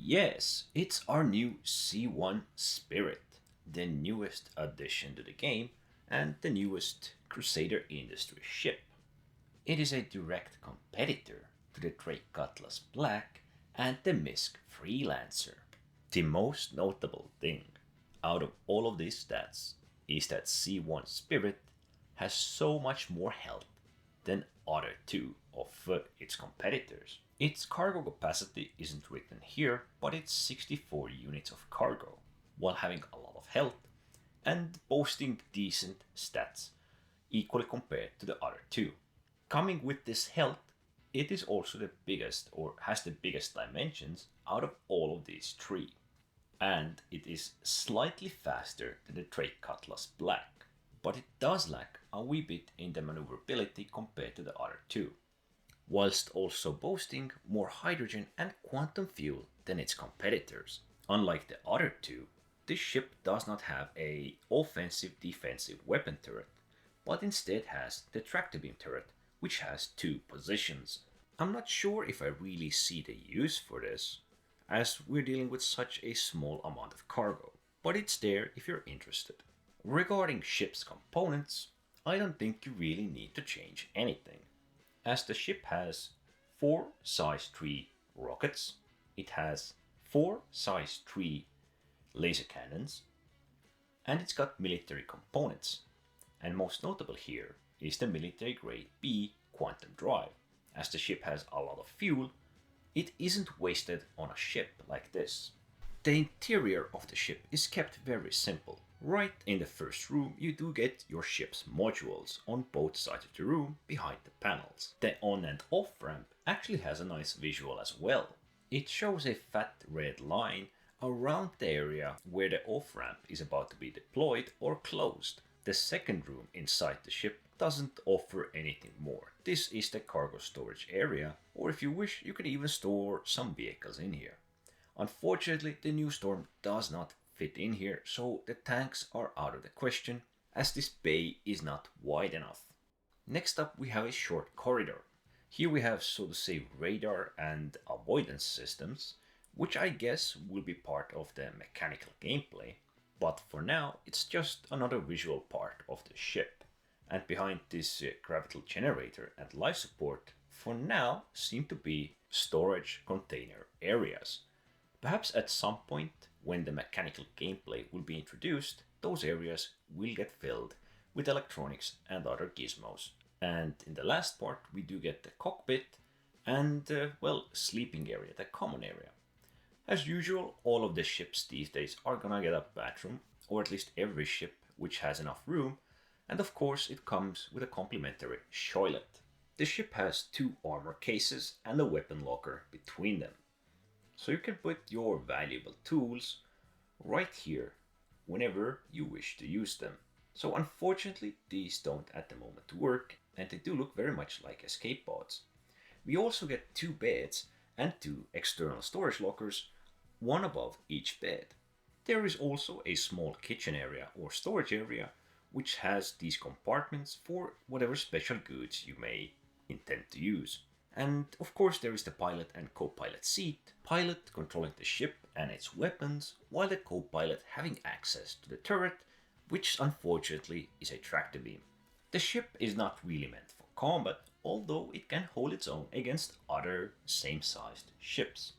Yes, it's our new C1 Spirit, the newest addition to the game and the newest Crusader Industries ship. It is a direct competitor to the Drake Cutlass Black and the MISC Freelancer. The most notable thing out of all of these stats is that C1 Spirit has so much more health than other two of its competitors. Its cargo capacity isn't written here, but it's 64 units of cargo, while having a lot of health and boasting decent stats equally compared to the other two. Coming with this health, it is also the biggest or has the biggest dimensions out of all of these three. And it is slightly faster than the Drake Cutlass Black, but it does lack a wee bit in the maneuverability compared to the other two, whilst also boasting more hydrogen and quantum fuel than its competitors. Unlike the other two, this ship does not have a offensive defensive weapon turret, but instead has the tractor beam turret, which has two positions. I'm not sure if I really see the use for this, as we're dealing with such a small amount of cargo, but it's there if you're interested. Regarding ship's components, I don't think you really need to change anything, as the ship has 4 size 3 rockets, it has 4 size 3 laser cannons, and it's got military components, and most notable here is the military grade B quantum drive. As the ship has a lot of fuel, it isn't wasted on a ship like this. The interior of the ship is kept very simple. Right in the first room you do get your ship's modules on both sides of the room behind the panels. The on and off ramp actually has a nice visual as well. It shows a fat red line around the area where the off ramp is about to be deployed or closed. The second room inside the ship doesn't offer anything more. This is the cargo storage area, or if you wish you can even store some vehicles in here. Unfortunately, the new Storm does not fit in here, so the tanks are out of the question, as this bay is not wide enough. Next up we have a short corridor. Here we have, so to say, radar and avoidance systems, which I guess will be part of the mechanical gameplay, but for now it's just another visual part of the ship. And behind this gravital generator and life support for now seem to be storage container areas. Perhaps at some point when the mechanical gameplay will be introduced, those areas will get filled with electronics and other gizmos. And in the last part we do get the cockpit and, well, sleeping area, the common area. As usual, all of the ships these days are gonna get a bathroom, or at least every ship which has enough room, and of course it comes with a complimentary toilet. The ship has 2 armor cases and a weapon locker between them, so you can put your valuable tools right here whenever you wish to use them. So unfortunately these don't at the moment work, and they do look very much like escape pods. We also get 2 beds and 2 external storage lockers, one above each bed. There is also a small kitchen area or storage area which has these compartments for whatever special goods you may intend to use. And of course there is the pilot and co-pilot seat, pilot controlling the ship and its weapons, while the co-pilot having access to the turret, which unfortunately is a tractor beam. The ship is not really meant for combat, although it can hold its own against other same-sized ships.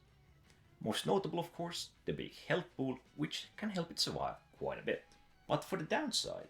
Most notable, of course, the big health pool, which can help it survive quite a bit. But for the downside,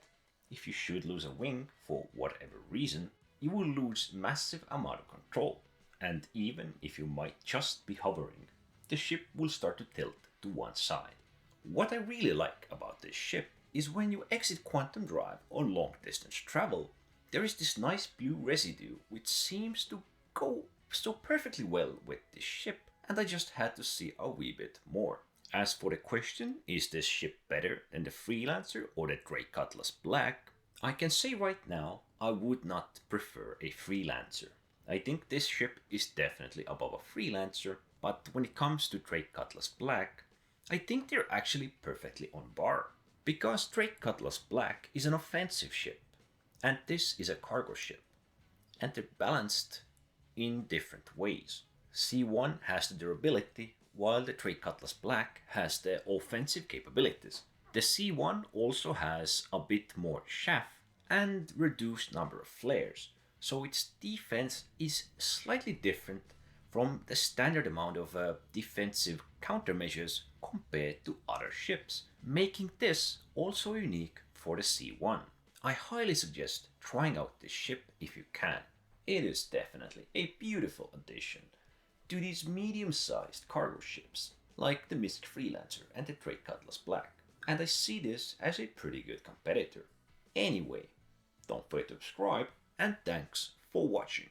if you should lose a wing for whatever reason, you will lose massive amount of control, and even if you might just be hovering, the ship will start to tilt to one side. What I really like about this ship is when you exit quantum drive or long distance travel, there is this nice blue residue which seems to go so perfectly well with this ship, and I just had to see a wee bit more. As for the question, is this ship better than the Freelancer or the Drake Cutlass Black? I can say right now I would not prefer a Freelancer. I think this ship is definitely above a Freelancer, but when it comes to Drake Cutlass Black, I think they're actually perfectly on par. Because Drake Cutlass Black is an offensive ship, and this is a cargo ship, and they're balanced in different ways. C1 has the durability, while the Trade Cutlass Black has the offensive capabilities. The C1 also has a bit more chaff and reduced number of flares, so its defense is slightly different from the standard amount of defensive countermeasures compared to other ships, making this also unique for the C1. I highly suggest trying out this ship if you can. It is definitely a beautiful addition to these medium-sized cargo ships like the MISC Freelancer and the Trade Cutlass Black, and I see this as a pretty good competitor. Anyway, don't forget to subscribe, and thanks for watching.